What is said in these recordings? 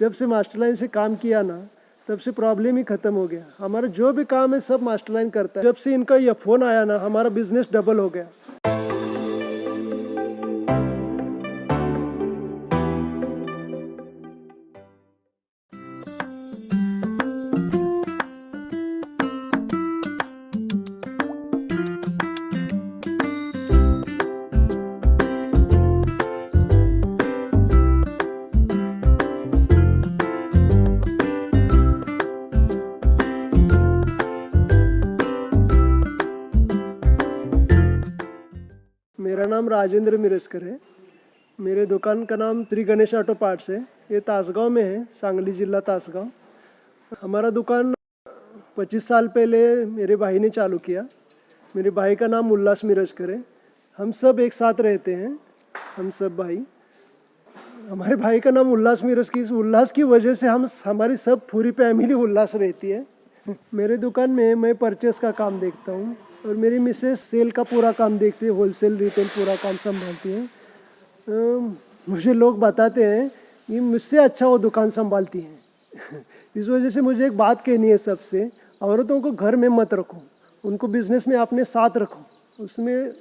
जब से मास्टरलाइन से काम किया ना, तब से प्रॉब्लम ही ख़त्म हो गया। हमारा जो भी काम है सब मास्टरलाइन करता है। जब से इनका ये फ़ोन आया ना, हमारा बिजनेस डबल हो गया। मेरा नाम राजेंद्र मिरजकर है। मेरे दुकान का नाम श्री गणेश ऑटो पार्ट्स है। ये तासगांव में है, सांगली जिला तासगांव। हमारा दुकान 25 साल पहले मेरे भाई ने चालू किया। मेरे भाई का नाम उल्लास मिरजकर है। हम सब एक साथ रहते हैं, हम सब भाई। हमारे भाई का नाम उल्लास मिरजकर, इस उल्लास की वजह से हमारी सब पूरी फैमिली उल्लास रहती है। मेरे दुकान में मैं परचेस का काम देखता हूँ और मेरी मिसेस सेल का पूरा काम देखती है, होलसेल रिटेल पूरा काम संभालती है। मुझे लोग बताते हैं कि मुझसे अच्छा वो दुकान संभालती हैं। इस वजह से मुझे एक बात कहनी है सबसे, औरतों को घर में मत रखो, उनको बिज़नेस में अपने साथ रखो। उसमें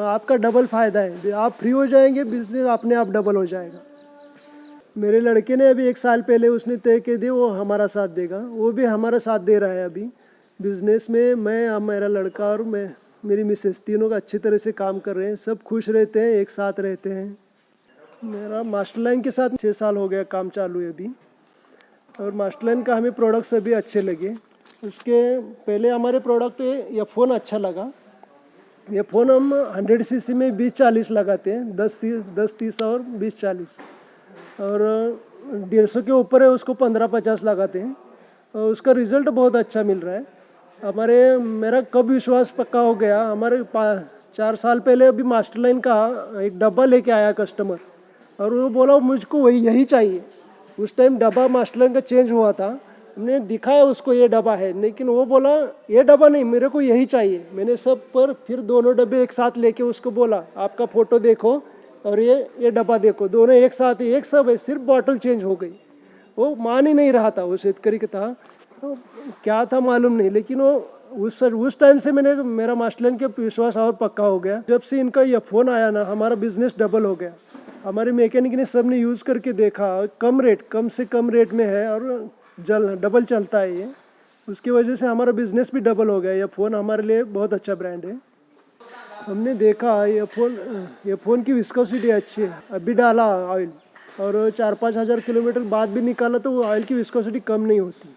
आपका डबल फ़ायदा है। आप फ्री हो जाएंगे, बिज़नेस अपने आप डबल हो जाएगा। मेरे लड़के ने अभी 1 साल पहले उसने तय कर दिया वो हमारा साथ देगा। वो भी हमारा साथ दे रहा है अभी बिज़नेस में। मैं, मेरा लड़का और मैं, मेरी मिसेस, तीनों का अच्छी तरह से काम कर रहे हैं। सब खुश रहते हैं, एक साथ रहते हैं। मेरा मास्टरलाइन के साथ 6 साल हो गया काम चालू है अभी। और मास्टरलाइन का हमें प्रोडक्ट्स अभी अच्छे लगे। उसके पहले हमारे प्रोडक्ट ये फ़ोन अच्छा लगा। ये फ़ोन हम 100 सीसी में 20-40 लगाते हैं, 10-30 और 20-40। और 150 के ऊपर है उसको 15-50 लगाते हैं और उसका रिज़ल्ट बहुत अच्छा मिल रहा है। मेरा कब विश्वास पक्का हो गया, हमारे 4 साल पहले अभी मास्टरलाइन का एक डब्बा लेके आया कस्टमर और वो बोला मुझको यही चाहिए। उस टाइम डब्बा मास्टरलाइन का चेंज हुआ था। हमने दिखाया उसको ये डब्बा है, लेकिन वो बोला ये डब्बा नहीं, मेरे को यही चाहिए। मैंने सब पर फिर दोनों डब्बे एक साथ लेके उसको बोला आपका फ़ोटो देखो और ये डब्बा देखो, दोनों एक साथ ही, एक सब है, सिर्फ बॉटल चेंज हो गई। वो मान ही नहीं रहा था, वो शेतकरी का था, तो क्या था मालूम नहीं। लेकिन वो उस टाइम से मेरा मास्टरलाइन के विश्वास और पक्का हो गया। जब से इनका ये फ़ोन आया ना, हमारा बिज़नेस डबल हो गया। हमारे मैकेनिक ने सब ने यूज़ करके देखा, कम से कम रेट में है और डबल चलता है ये। उसकी वजह से हमारा बिज़नेस भी डबल हो गया। ये फ़ोन हमारे लिए बहुत अच्छा ब्रांड है। हमने देखा ये फ़ोन की विस्कोसिटी अच्छी है। अभी डाला ऑयल और 4-5 हज़ार किलोमीटर बाद भी निकाला तो वो ऑयल की विस्कोसिटी कम नहीं होती।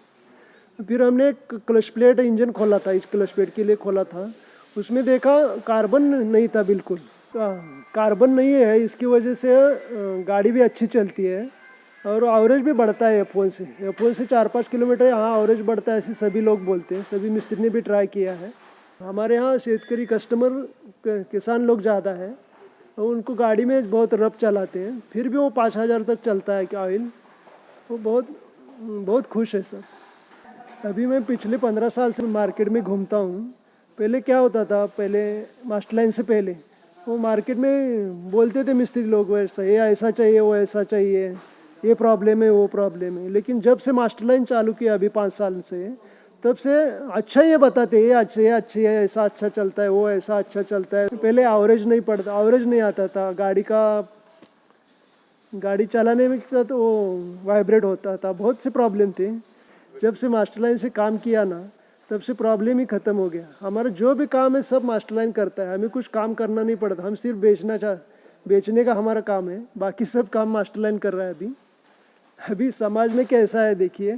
फिर हमने एक क्लच प्लेट इंजन खोला था, इस क्लच प्लेट के लिए खोला था। उसमें देखा कार्बन नहीं था, बिल्कुल कार्बन नहीं है। इसकी वजह से गाड़ी भी अच्छी चलती है और एवरेज भी बढ़ता है। फ़ोन से 4-5 किलोमीटर यहाँ एवरेज बढ़ता है, ऐसे सभी लोग बोलते हैं। सभी मिस्त्री ने भी ट्राई किया है। हमारे यहाँ शेतकरी कस्टमर किसान लोग ज़्यादा है और उनको गाड़ी में बहुत रफ चलाते हैं, फिर भी वो 5,000 तक चलता है कि ऑयल। वो बहुत खुश है सर। अभी मैं पिछले 15 साल से मार्केट में घूमता हूँ। पहले क्या होता था, पहले मास्टरलाइन से पहले वो मार्केट में बोलते थे मिस्त्री लोग वैसा, ये ऐसा चाहिए, वो ऐसा चाहिए, ये प्रॉब्लम है, वो प्रॉब्लम है। लेकिन जब से मास्टरलाइन चालू किया अभी 5 साल से, तब से अच्छा ये बताते ये अच्छी है, ऐसा अच्छा चलता है, वो ऐसा अच्छा चलता है। पहले एवरेज नहीं आता था गाड़ी चलाने में साथ वो वाइब्रेट होता था, बहुत से प्रॉब्लम थे। जब से मास्टरलाइन से काम किया ना, तब से प्रॉब्लम ही ख़त्म हो गया। हमारा जो भी काम है सब मास्टरलाइन करता है, हमें कुछ काम करना नहीं पड़ता। हम सिर्फ बेचने का हमारा काम है, बाकी सब काम मास्टरलाइन कर रहा है। अभी समाज में कैसा है देखिए,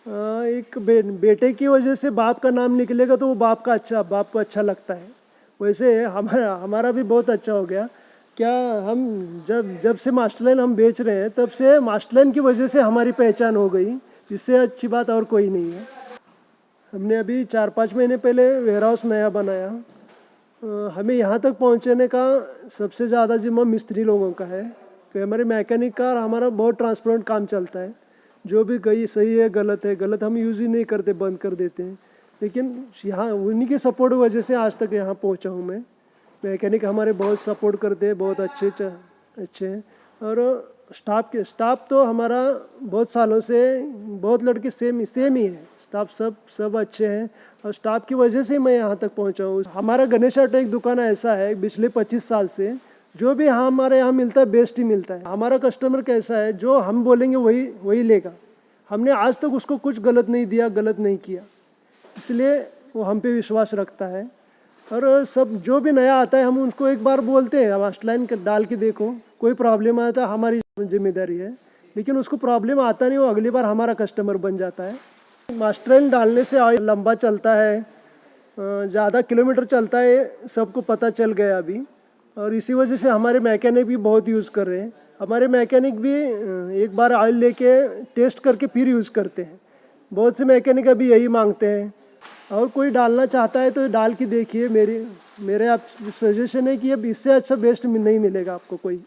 एक बेटे की वजह से बाप का नाम निकलेगा तो वो बाप को अच्छा लगता है। वैसे हमारा भी बहुत अच्छा हो गया। क्या हम जब से मास्टरलाइन हम बेच रहे हैं, तब से मास्टरलाइन की वजह से हमारी पहचान हो गई। इससे अच्छी बात और कोई नहीं है। हमने अभी 4-5 महीने पहले वेयरहाउस नया बनाया। हमें यहाँ तक पहुँचने का सबसे ज़्यादा जिम्मा मिस्त्री लोगों का है कि हमारे मैकेनिक का और हमारा बहुत ट्रांसपेरेंट काम चलता है। जो भी गई सही है गलत हम यूज़ ही नहीं करते, बंद कर देते हैं। लेकिन यहाँ उन्हीं के सपोर्ट की वजह से आज तक यहाँ पहुँचा हूँ मैं। मैकेनिक हमारे बहुत सपोर्ट करते हैं, बहुत अच्छे हैं। और स्टाफ तो हमारा बहुत सालों से, बहुत लड़के सेम ही है। स्टाफ सब अच्छे हैं और स्टाफ की वजह से मैं यहाँ तक पहुँचा हूँ। हमारा गणेश ऑटो एक दुकान ऐसा है पिछले 25 साल से, जो भी हमारे यहाँ मिलता है बेस्ट ही मिलता है। हमारा कस्टमर कैसा है, जो हम बोलेंगे वही लेगा। हमने आज तक उसको कुछ गलत नहीं दिया, गलत नहीं किया, इसलिए वो हम पे विश्वास रखता है। और सब जो भी नया आता है हम उनको एक बार बोलते हैं, मास्टर लाइन डाल के देखो, कोई प्रॉब्लम आता है हमारी जिम्मेदारी है, लेकिन उसको प्रॉब्लम आता नहीं, वो अगली बार हमारा कस्टमर बन जाता है। मास्टर लाइन डालने से ऑयल लंबा चलता है, ज़्यादा किलोमीटर चलता है, सबको पता चल गया अभी। और इसी वजह से हमारे मैकेनिक भी बहुत यूज़ कर रहे हैं। हमारे मैकेनिक भी एक बार ऑयल लेके टेस्ट करके फिर यूज़ करते हैं। बहुत से मैकेनिक अभी यही मांगते हैं। और कोई डालना चाहता है तो डाल के देखिए। मेरे आप सजेशन है कि अब इससे अच्छा बेस्ट नहीं मिलेगा आपको कोई।